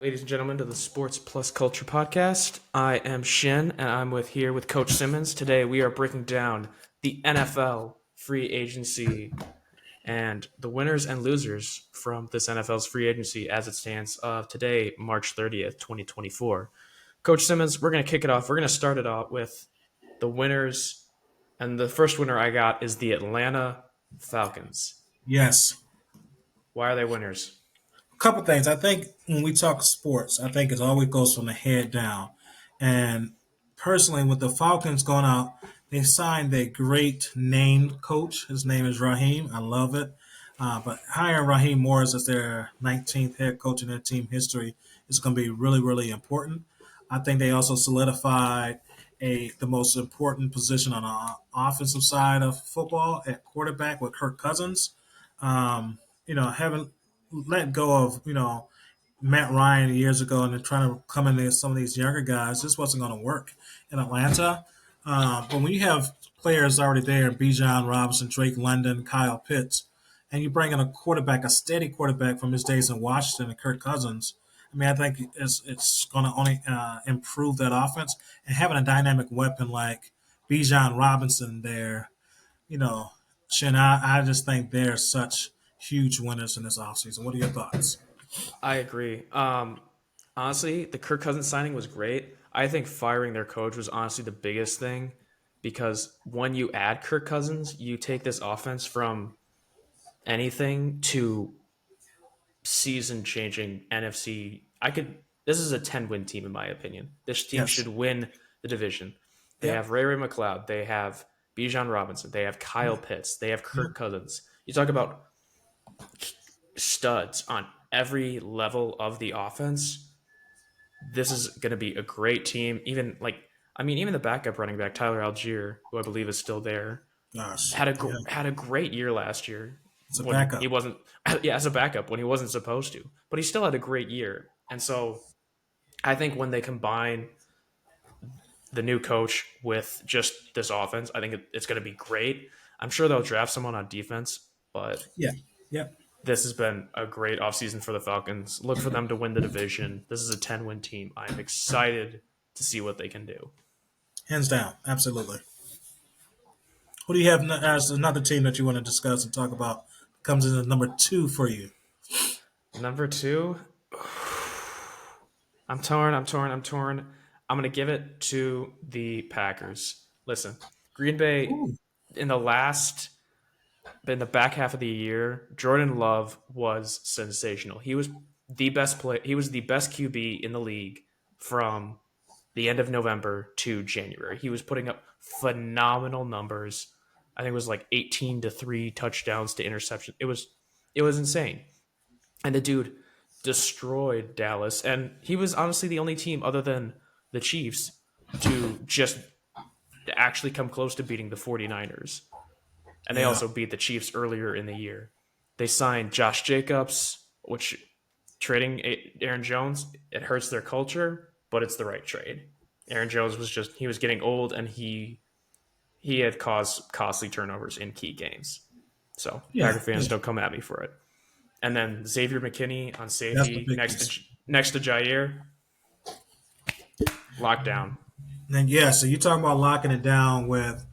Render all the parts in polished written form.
Ladies and gentlemen, to the Sports Plus Culture podcast. I am Shin, and I'm here with Coach Simmons. Today, we are breaking down the NFL free agency and the winners and losers from this NFL's free agency as it stands of today, March 30th, 2024. Coach Simmons, we're going to kick it off. We're going to start it off with the winners, and the first winner I got is the Atlanta Falcons. Yes. Why are they winners? A couple things. I think when we talk sports, I think it always goes from the head down. And personally, with the Falcons going out, they signed a great named coach. His name is Raheem. I love it. But hiring Raheem Morris as their 19th head coach in their team history is going to be really, really important. I think they also solidified the most important position on the offensive side of football at quarterback with Kirk Cousins. Having let go of Matt Ryan years ago and then trying to come into some of these younger guys, this wasn't going to work in Atlanta. But when you have players already there, Bijan Robinson, Drake London, Kyle Pitts, and you bring in a quarterback, a steady quarterback from his days in Washington, and Kirk Cousins, I mean, I think it's going to only improve that offense. And having a dynamic weapon like Bijan Robinson there, you know, Shin, I just think they're such huge winners in this offseason. What are your thoughts? I agree. Honestly, the Kirk Cousins signing was great. I think firing their coach was honestly the biggest thing because when you add Kirk Cousins, you take this offense from anything to season changing NFC. This is a 10-win team in my opinion. This team Yes. should win the division. They Yep. have Ray McLeod, they have Bijan Robinson, they have Kyle Pitts, they have Yep. Kirk Cousins. You talk about studs on every level of the offense. This is going to be a great team. Even the backup running back Tyler Algier, who I believe is still there, Gosh. Yeah. had a great year last year It's a when he backup. wasn't yeah, as a backup when he wasn't supposed to, but he still had a great year. And so I think when they combine the new coach with just this offense, I think it's going to be great. I'm sure they'll draft someone on defense, but Yeah. Yep. this has been a great offseason for the Falcons. Look for them to win the division. This is a 10-win team. I'm excited to see what they can do. Hands down. Absolutely. Who do you have as another team that you want to discuss and talk about? Comes in at number two for you. Number two, I'm torn. I'm going to give it to the Packers. Listen, Green Bay Ooh. in in the back half of the year, Jordan Love was sensational. He was the best play. He was the best QB in the league from the end of November to January. He was putting up phenomenal numbers. I think it was like 18 to 3 touchdowns to interception. It was insane. And the dude destroyed Dallas, and he was honestly the only team other than the Chiefs to just actually come close to beating the 49ers. And they Yeah. also beat the Chiefs earlier in the year. They signed Josh Jacobs, which trading Aaron Jones, it hurts their culture, but it's the right trade. Aaron Jones he was getting old and he had caused costly turnovers in key games. So Yeah. Packer fans Yeah. don't come at me for it. And then Xavier McKinney on That's the safety big piece. next to Jair, lockdown. And yeah, so you're talking about locking it down with,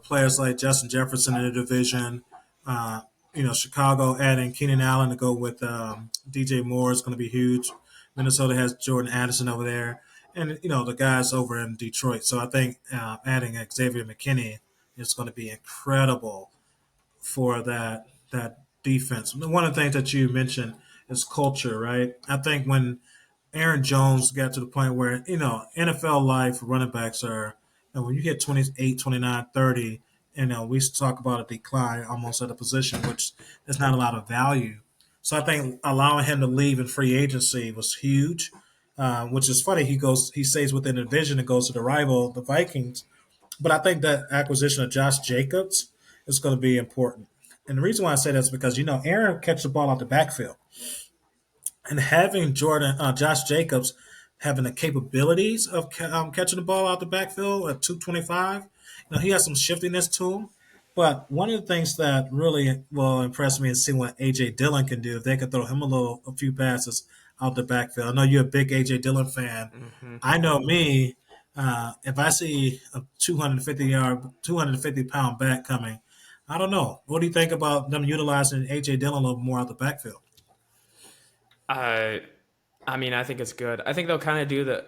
players like Justin Jefferson in the division. Uh, Chicago adding Keenan Allen to go with DJ Moore is going to be huge. Minnesota has Jordan Addison over there, and the guys over in Detroit. So I think adding Xavier McKinney is going to be incredible for that defense. One of the things that you mentioned is culture, right? I think when Aaron Jones got to the point where, NFL life running backs are, when you hit 28, 29, 30, we talk about a decline almost at a position, which there's not a lot of value. So I think allowing him to leave in free agency was huge, which is funny. He stays within the division and goes to the rival, the Vikings. But I think that acquisition of Josh Jacobs is going to be important. And the reason why I say that is because, Aaron catches the ball out the backfield and having Josh Jacobs having the capabilities of catching the ball out the backfield at 225, he has some shiftiness to him. But one of the things that really will impress me is seeing what AJ Dillon can do. If they could throw him a few passes, out the backfield. I know you're a big AJ Dillon fan. Hmm. I know me. If I see a 250-pound back coming, I don't know. What do you think about them utilizing AJ Dillon a little more out the backfield? I I mean, I think it's good. I think they'll kind of do the.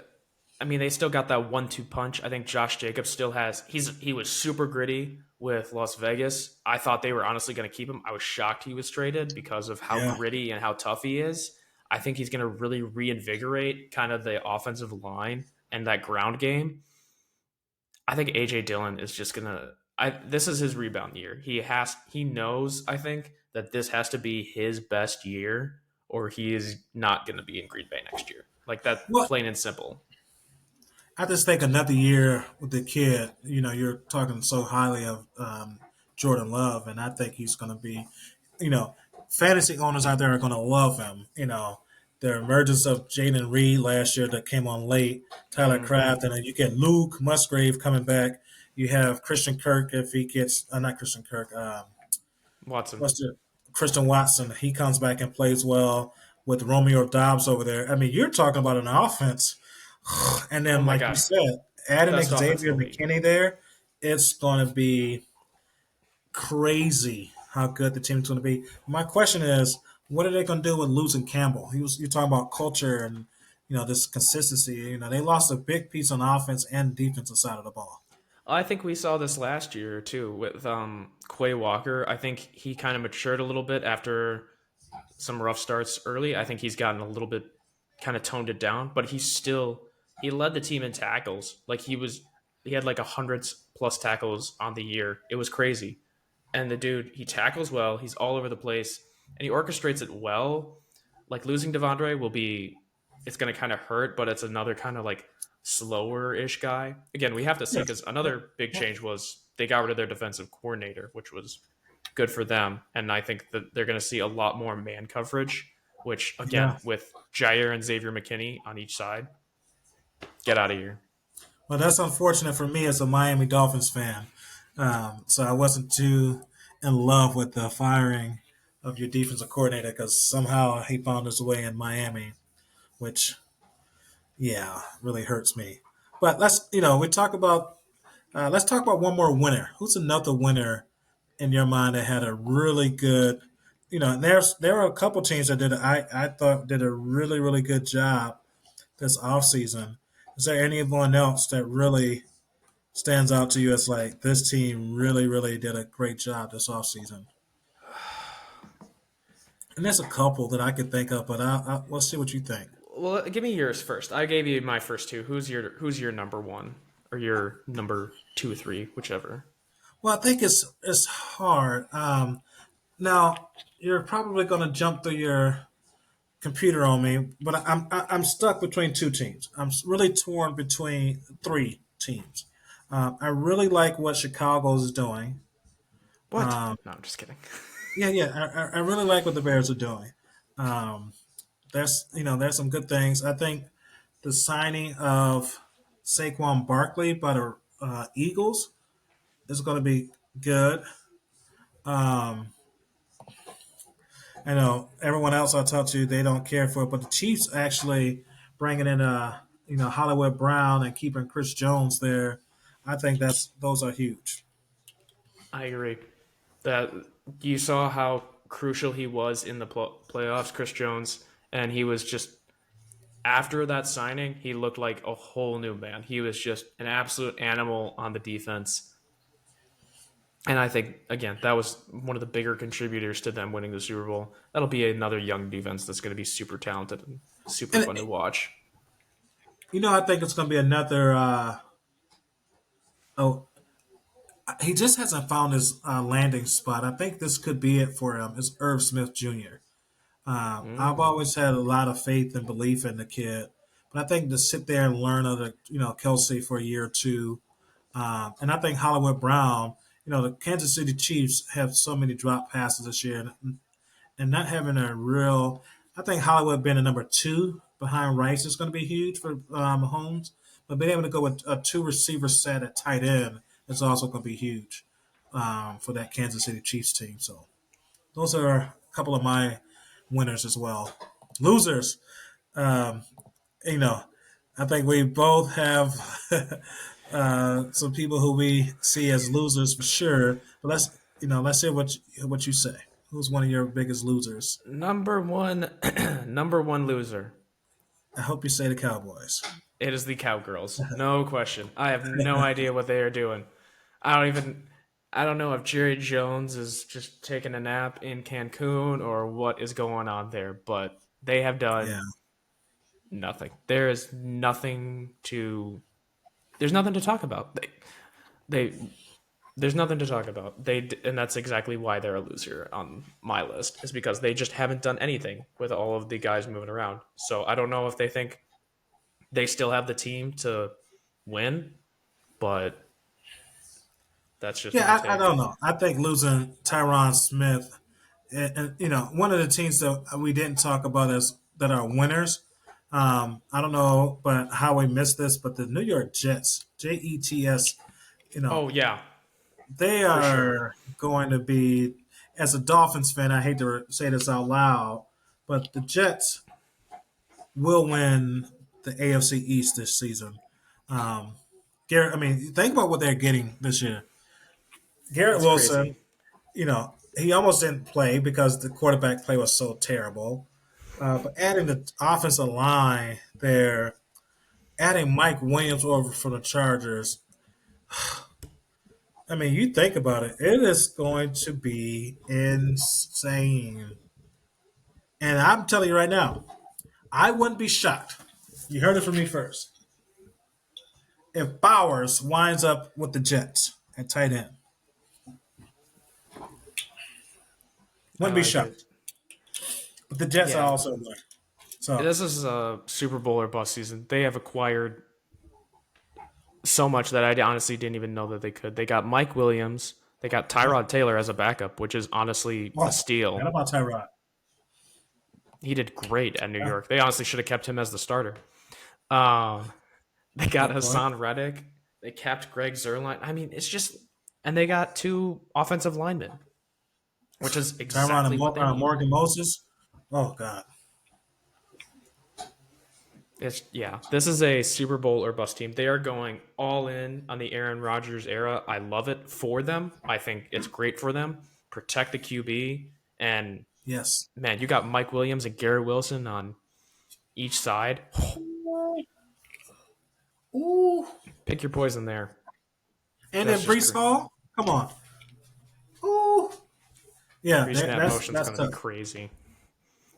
I mean, they still got that 1-2 punch. I think Josh Jacobs still has. He was super gritty with Las Vegas. I thought they were honestly going to keep him. I was shocked he was traded because of how Yeah. gritty and how tough he is. I think he's going to really reinvigorate kind of the offensive line and that ground game. I think AJ Dillon is just going to. This is his rebound year. He knows. I think that this has to be his best year, or he is not going to be in Green Bay next year. Like that, Well, plain and simple. I just think another year with the kid. You're talking so highly of Jordan Love, and I think he's going to be. You know, fantasy owners out there are going to love him. The emergence of Jaden Reed last year that came on late, Tyler Mm, Kraft, and then you get Luke Musgrave coming back. You have Christian Kirk if he gets, not Christian Kirk, Watson. what's the Christian Watson? He comes back and plays well with Romeo Dobbs over there. I mean, you're talking about an offense, and Oh then my like you god, said, adding best offense in Xavier the league. McKinney there, it's going to be crazy how good the team's going to be. My question is, what are they going to do with losing Campbell? You're talking about culture and this consistency. They lost a big piece on the offense and defensive side of the ball. I think we saw this last year too with Quay Walker. I think he kind of matured a little bit after some rough starts early. I think he's gotten a little bit kind of toned it down, but he led the team in tackles. He had like 100+ tackles on the year. It was crazy. And the dude, he tackles well. He's all over the place, and he orchestrates it well. Like losing Devondre will be, it's going to kind of hurt, but it's another kind of like slower ish guy. Again, we have to see Yes. because another big change was they got rid of their defensive coordinator, which was good for them. And I think that they're going to see a lot more man coverage, which Yeah. again, with Jair and Xavier McKinney on each side, get out of here. Well, that's unfortunate for me as a Miami Dolphins fan. So I wasn't too in love with the firing of your defensive coordinator because somehow he found his way in Miami, which, yeah, really hurts me. But let's talk about one more winner. Who's another winner in your mind that had a really good, there were a couple teams that I thought did a really good job this offseason. Is there anyone else that really stands out to you as like this team really did a great job this offseason? And there's a couple that I could think of, but let's see what you think. Well, give me yours first. I gave you my first two. Who's your number one or your number two, three, whichever? Well, I think it's hard. Now you're probably going to jump through your computer on me, but I'm stuck between two teams. I'm really torn between three teams. I really like what Chicago is doing. What? No, I'm just kidding. Yeah. I really like what the Bears are doing. Um, there's some good things. I think the signing of Saquon Barkley by the Eagles is going to be good. Um, I know everyone else I talk to, they don't care for it, but the Chiefs actually bringing in Hollywood Brown and keeping Chris Jones there. I think those are huge. I agree. That you saw how crucial he was in the playoffs, Chris Jones, and he was just after that signing, he looked like a whole new man. He was just an absolute animal on the defense. And I think again, that was one of the bigger contributors to them winning the Super Bowl. That'll be another young defense that's going to be super talented and super And fun to watch. I think it's going to be another. Oh, he just hasn't found his landing spot. I think this could be it for him. Is Irv Smith Jr. I've Mm, always had a lot of faith and belief in the kid, but I think to sit there and learn under Kelsey for a year or two, and I think Hollywood Brown. The Kansas City Chiefs have so many drop passes this year, and not having a real. I think Hollywood being a number two behind Rice is going to be huge for Mahomes, but being able to go with a two receiver set at tight end is also going to be huge for that Kansas City Chiefs team. So those are a couple of my winners as well. Losers. Um, you know, I think we both have some people who we see as losers for sure. But let's hear what you say. Who's one of your biggest losers? Number one, number one loser. I hope you say the Cowboys. It is the Cowgirls. No question. I have no idea what they are doing. I don't even. I don't know if Jerry Jones is just taking a nap in Cancun or what is going on there, but they have Yeah, done nothing. There is nothing to. There's nothing to talk about. They there's nothing to talk about. And that's exactly why they're a loser on my list is because they just haven't done anything with all of the guys moving around. So I don't know if they think they still have the team to win, but that's just my yeah. I take. don't know. I think losing Tyron Smith, and one of the teams that we didn't talk about as that are winners. I don't know, but how we missed this, but the New York Jets, Jets, you know, Oh yeah, they for sure. are going to be. As a Dolphins fan, I hate to say this out loud, but the Jets will win the AFC East this season. Um, Garrett, I mean, think about what they're getting this year. Garrett It's crazy. Wilson, he almost didn't play because the quarterback play was so terrible. But adding the offensive line there, adding Mike Williams over for the Chargers, I mean, you think about it, it is going to be insane. And I'm telling you right now, I wouldn't be shocked. You heard it from me first. If Bowers winds up with the Jets at tight end, I wouldn't be like shocked. it. But the Jets are Yeah, also there. So, this is a Super Bowl or bust season. They have acquired so much that I honestly didn't even know that they could. They got Mike Williams. They got yeah. Tyrod Taylor as a backup, which is honestly a Oh, forgot steal. about Tyrod. He did great at New Yeah, York. They honestly should have kept him as the starter. Um, they got good point. Hassan Reddick. They capped Greg Zerline. I mean, it's just, and they got two offensive linemen, which is Tyron and exactly what they need. Morgan Moses. Oh, God. It's yeah. This is a Super Bowl or bust team. They are going all in on the Aaron Rodgers era. I love it for them. I think it's great for them. Protect the QB and Yes. man, you got Mike Williams and Garrett Wilson on each side. Ooh. Pick your poison there. And then That's just Brees great. Hall. Come on. Ooh. Yeah, Pre-snap motion's that's going to be tough. Crazy.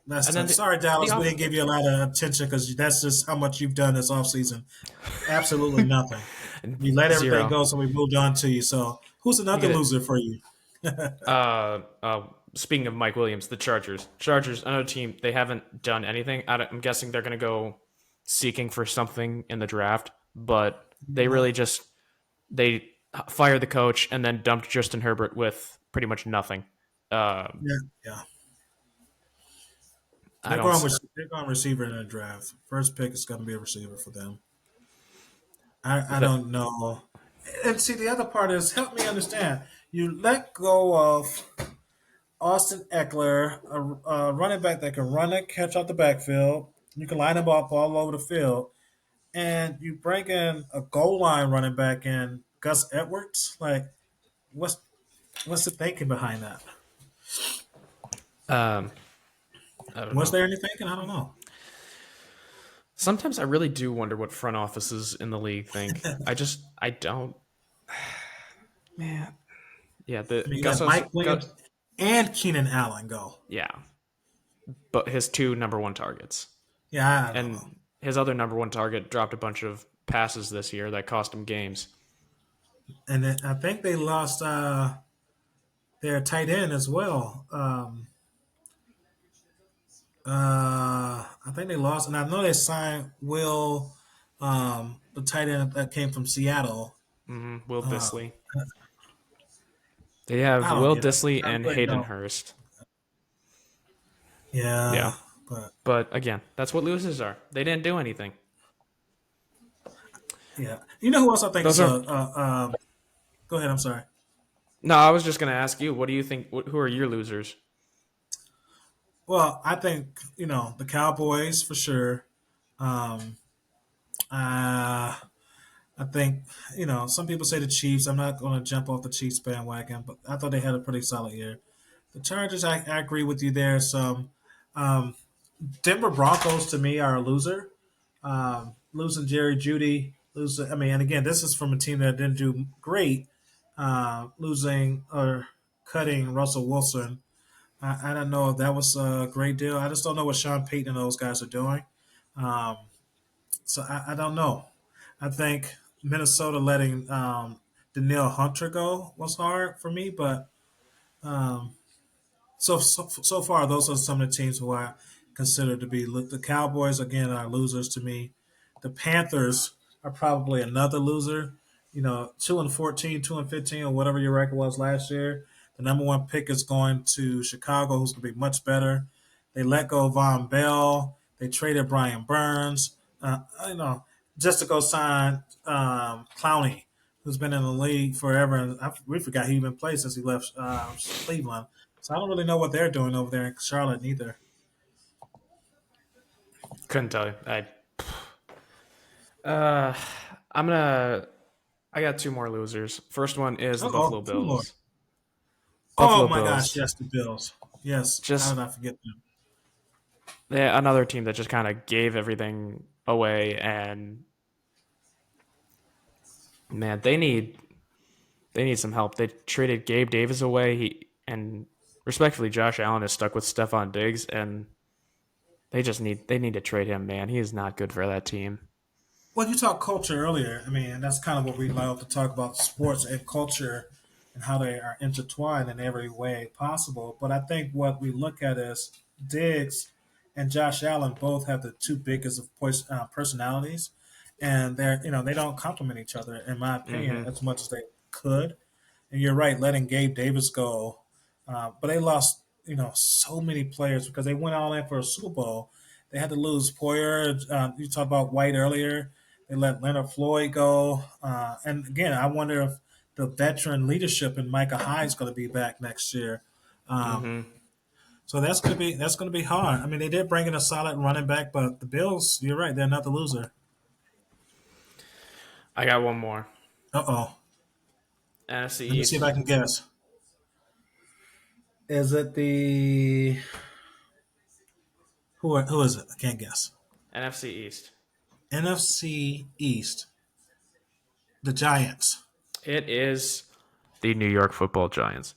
That's And then tough. Sorry, the Dallas. We off didn't give you a lot of attention because that's just how much you've done this offseason. Absolutely nothing. You let everything zero. go, so we moved on to you. So, who's You another get it. loser for you? Speaking of Mike Williams, the Chargers. Chargers, another team. They haven't done anything. I'm guessing they're going to go seeking for something in the draft, but they Yeah, really just they fired the coach and then dumped Justin Herbert with pretty much nothing. Um, yeah, yeah. I don't. They're going receiver in the draft. First pick is going to be a receiver for them. I The, don't know. And see, the other part is help me understand. You let go of Austin Eckler, a running back that can run it, catch out the backfield. You can line him up all over the field, and you bring in a goal line running back in Gus Edwards. Like, what's what's the thinking behind that? um, I don't Was know. there any thinking? I don't know. Sometimes I really do wonder what front offices in the league think. I don't. Man, yeah. The I mean, you Gus, let Mike Gus, Williams and Keenan Allen go. yeah, but his two number one targets. Yeah, I don't know. And his other number one target dropped a bunch of passes this year that cost him games. And then I think they lost their tight end as well. I think they lost, and I know they signed Will, the tight end that came from Seattle. Will Uh, Disley. They have I don't Will get it. Disley I and really Hayden don't. Hurst. Yeah, Yeah. but But again, that's what losers are. They didn't do anything. yeah, you know who else I think Those is are. go ahead. I'm sorry. No, I was just going to ask you, what do you think? Who are your losers? Well, I think the Cowboys for sure. Um, uh, I think some people say the Chiefs. I'm not going to jump off the Chiefs bandwagon, but I thought they had a pretty solid year. The Chargers, I agree with you there. Some um, Denver Broncos to me are a loser. Losing Jerry Judy, losing. I mean, and again, this is from a team that didn't do great. Losing or cutting Russell Wilson. I don't know if that was a great deal. I just don't know what Sean Payton and those guys are doing. Um, so I don't know. I think Minnesota letting Danielle Hunter go was hard for me, but um, so far, those are some of the teams who I consider to be the Cowboys. Again, are losers to me. The Panthers are probably another loser. 2-14, 2-15, or whatever your record was last year. The number one pick is going to Chicago, who's going to be much better. They let go of Von Bell. They traded Brian Burns. Just to go sign Clowney, who's been in the league forever, and we forgot he even played since he left Cleveland. So I don't really know what they're doing over there in Charlotte neither. Couldn't tell you. Uh, I'm gonna. I got two more losers. First one is the Oh, Buffalo two more. Bills. Oh Buffalo my gosh, Bills. yes, the Bills. Yes, how Just did I forget them? another team that just kind of gave everything away, and man, they need some help. They traded Gabe Davis away. And respectfully, Josh Allen is stuck with Stephon Diggs, and they need to trade him. Man, he is not good for that team. Well, you talked culture earlier. I mean, that's kind of what we love to talk about sports and culture and how they are intertwined in every way possible. But I think what we look at is Diggs and Josh Allen both have the two biggest of personalities, and they don't complement each other in my opinion Mm-hmm. as much as they could. And you're right, letting Gabe Davis go, but they lost so many players because they went all in for a Super Bowl. They had to lose Poyer. You talked about White earlier. They let Leonard Floyd go, and again, I wonder if the veteran leadership in Micah Hyde is going to be back next year. Um, Mm-hmm. so that's going to be hard. I mean, they did bring in a solid running back, but the Bills, you're right, they're not the loser. I got one more. Uh oh. NFC Let me see if I East. can guess. Is it the who is it? I can't guess. NFC East. NFC East, the Giants. It is the New York Football Giants,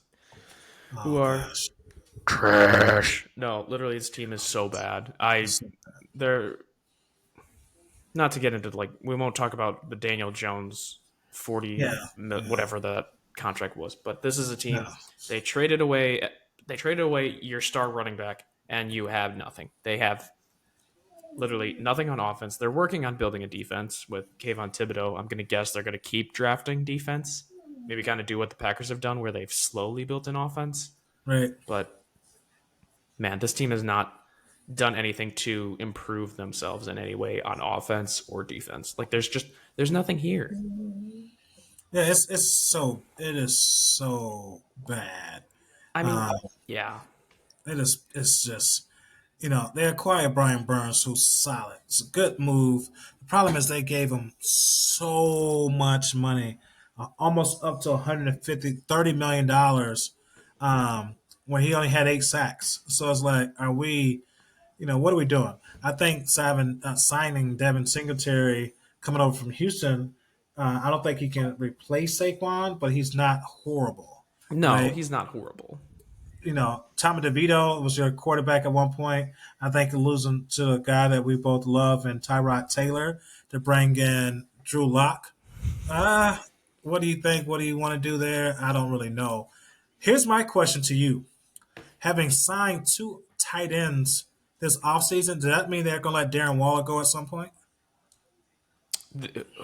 who Oh are gosh, trash. No, literally, this team is so bad. that's so bad. They're not to get into like we won't talk about the Daniel Jones Yeah, 40 yeah, whatever that contract was, but this is a no, team they traded away. They traded away your star running back, and you have nothing. They have literally nothing on offense. They're working on building a defense with Kayvon Thibodeau. I'm going to guess they're going to keep drafting defense. Maybe kind of do what the Packers have done, where they've slowly built an offense. right. But man, this team has not done anything to improve themselves in any way on offense or defense. Like there's nothing here. Yeah, it is so bad. I mean, Um, yeah. it's just they acquired Brian Burns, who's solid. It's a good move. The problem is they gave him so much money, almost up to 150, $30 million, when he only had 8 sacks. So it's like, are we? What are we doing? I think signing Devin Singletary coming over from Houston, I don't think he can replace Saquon, but he's not horrible, No, right? he's not horrible. Tommy DeVito was your quarterback at one point. I think losing to a guy that we both love and Tyrod Taylor to bring in Drew Lock. Uh, what do you think? What do you want to do there? I don't really know. Here's my question to you. Having signed two tight ends this offseason, does that mean they're going to let Darren Waller go at some point?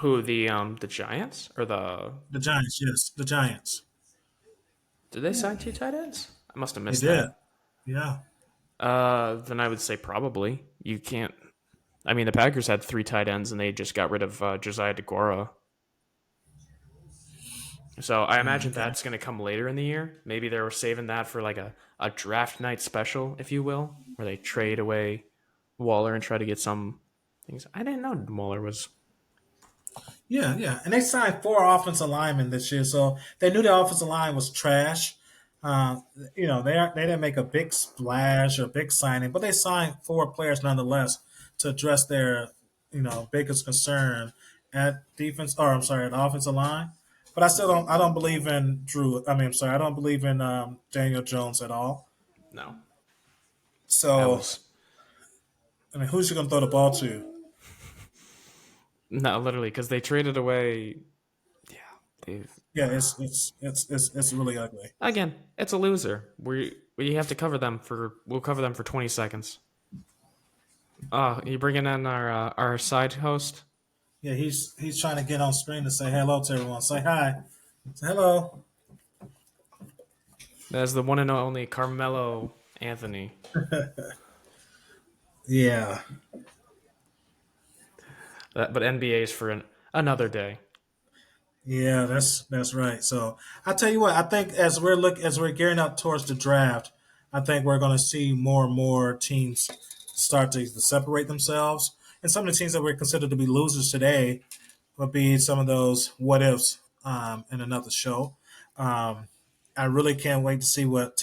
Who the Giants or the The Giants, yes, the Giants. did they sign two tight ends? I must have They missed did. that. Yeah. Then I would say probably you can't. I mean, the Packers had three tight ends and they just got rid of Josiah DeGuara. So I imagine Okay. that's going to come later in the year. Maybe they were saving that for like a draft night special, if you will, where they trade away Waller and try to get some things. I didn't know Waller was. Yeah, yeah, and they signed four offensive linemen this year, so they knew the offensive line was trash. Uh, they didn't make a big splash or big signing, but they signed four players nonetheless to address their biggest concern at defense, or I'm sorry, at offensive line. But I don't believe in Drew. I mean, I'm sorry, I don't believe in Daniel Jones at all. No, that So, was. I mean, who's he going to throw the ball to? No, literally, because they traded away. Yeah, they've. Yeah, it's really ugly. Again, it's a loser. We have to cover them for. We'll cover them for 20 seconds. You bringing in our side host? Yeah, he's trying to get on screen to say hello to everyone. Say hi. Say hello. That's the one and only Carmelo Anthony. Yeah, But NBA is for another day. yeah, that's right. So I tell you what, I think as we're gearing up towards the draft, I think we're going to see more and more teams start to separate themselves. And some of the teams that we're considered to be losers today would be some of those what ifs in another show. Um, I really can't wait to see what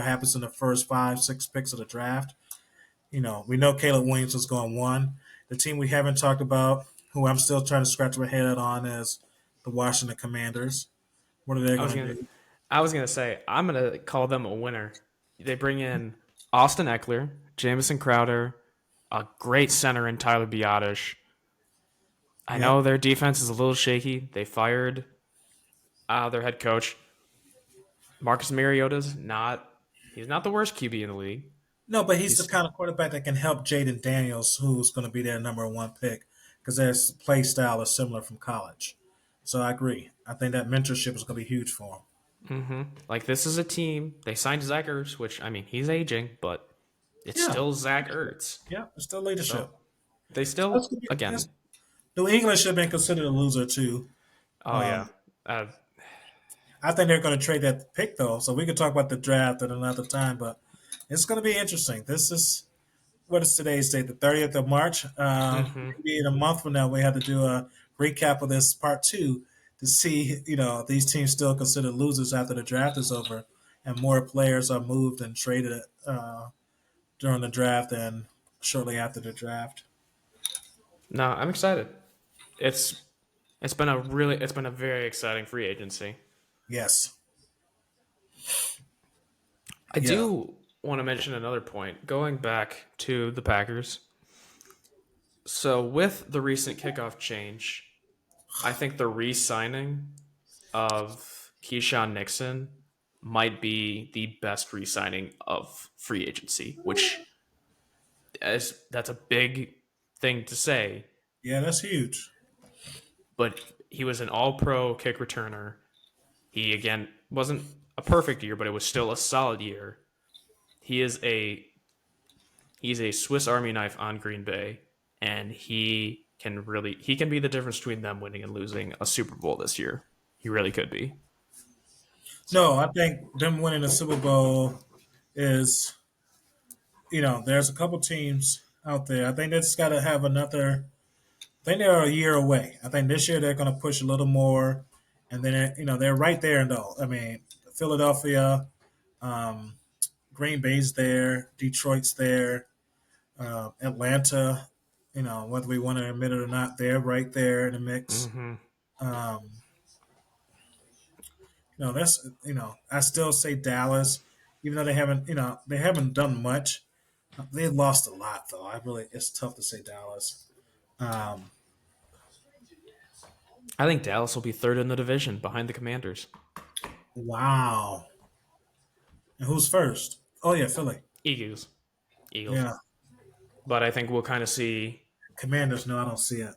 happens in the first 5, 6 picks of the draft. We know Caleb Williams is going one. The team we haven't talked about, who I'm still trying to scratch my head on, is the Washington Commanders. What are they I was going to gonna, do? I was gonna say I'm gonna call them a winner. They bring in Austin Eckler, Jamison Crowder, a great center in Tyler Biotish. I know Yep. their defense is a little shaky. They fired their head coach. Marcus Mariota's not. He's not the worst QB in the league. No, but he's the He's kind of quarterback that can help Jaden Daniels, who's going to be their number one pick, because their play style is similar from college. So I agree. I think that mentorship is going to be huge for him. like this is a team. They signed Zach Ertz, which I mean he's aging, but it's Yeah, still Zach Ertz. yeah, it's still So leadership. they So still again. New England should have been considered a loser too. Oh yeah. Uh, I think they're going to trade that pick though, so we could talk about the draft at another time. But it's going to be interesting. This is what is today's date? The 30th of March. Maybe in a month from now, we have to do a recap of this part two to see, these teams still considered losers after the draft is over, and more players are moved and traded during the draft and shortly after the draft. no, I'm excited. It's it's been a very exciting free agency. Yes. I Yeah. do want to mention another point going back to the Packers. So with the recent kickoff change, I think the re-signing of Keyshawn Nixon might be the best re-signing of free agency, which that's a big thing to say, Yeah, that's huge. but he was an all-pro kick returner. He again wasn't a perfect year, but it was still a solid year. He is a he's a Swiss Army knife on Green Bay, and he can be the difference between them winning and losing a Super Bowl this year. He really could be. No, So I think them winning the Super Bowl is, there's a couple teams out there. I think they just got to have another. I think they're a year away. I think this year they're going to push a little more, and then they're right there. Though I mean, Philadelphia, um, Green Bay's there, Detroit's there, Atlanta. Whether we want to admit it or not, they're right there in the mix. Um, that's I still say Dallas, even though they haven't done much. They lost a lot though. It's tough to say Dallas. Um, I think Dallas will be third in the division behind the Commanders. wow. And who's first? Oh yeah, Philly. Eagles. Eagles. Yeah, But I think we'll kind of see. Commanders. No, I don't see it.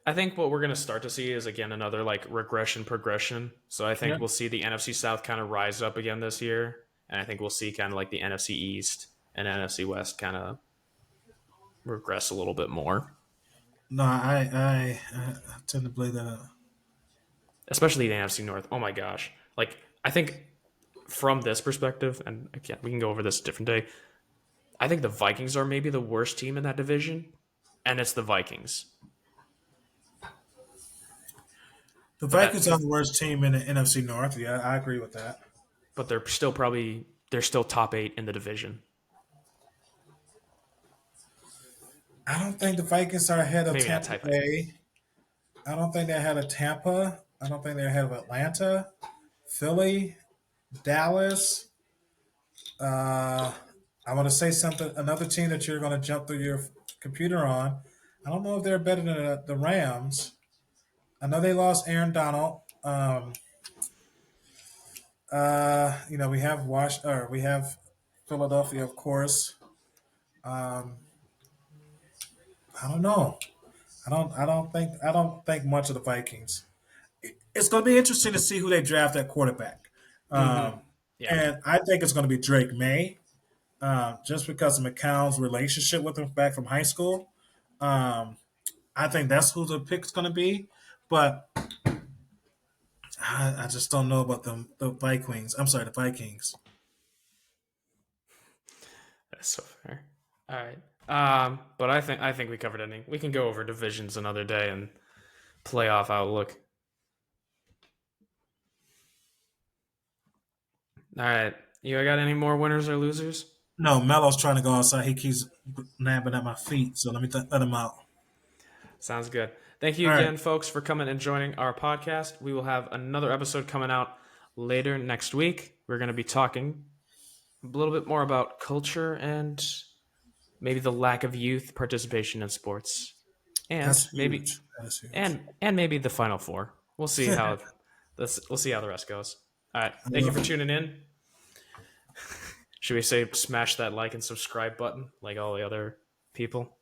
I think what we're going to start to see is again another like regression progression. So I Yeah. think we'll see the NFC South kind of rise up again this year, and I think we'll see kind of like the NFC East and NFC West kind of regress a little bit more. No, I tend to believe that. especially the NFC North. Oh my gosh! Like I think from this perspective, and again, we can go over this a different day. I think the Vikings are maybe the worst team in that division, and it's the Vikings. The But Vikings that, are the worst team in the NFC North. Yeah, I agree with that. but they're still top 8 in the division. I don't think the Vikings are ahead of Maybe not Tampa type 8. Bay. I don't think they're ahead of Tampa. I don't think they're ahead of Atlanta, Philly, Dallas. Uh, I want to say something. Another team that you're going to jump through your computer on. I don't know if they're better than the Rams. I know they lost Aaron Donald. We have we have Philadelphia, of course. Um, I don't know. I don't think much of the Vikings. It's going to be interesting to see who they draft at quarterback. Mm-hmm. Um, Yeah. and I think it's going to be Drake May, just because of McCown's relationship with him back from high school. Um, I think that's who the pick's going to be. But I just don't know about the Vikings. I'm sorry, the Vikings. That's so fair. All right. But I think we covered anything. We can go over divisions another day and playoff outlook. All right. You got any more winners or losers? No, Melo's trying to go outside. He keeps nabbing at my feet. So let me let him out. Sounds good. Thank you All right. again, folks, for coming and joining our podcast. We will have another episode coming out later next week. We're going to be talking a little bit more about culture and maybe the lack of youth participation in sports, and That's maybe huge. That is huge. and maybe the Final Four. We'll see how we'll see how the rest goes. All right. I Thank you love for it. tuning in. Should we say smash that like and subscribe button like all the other people?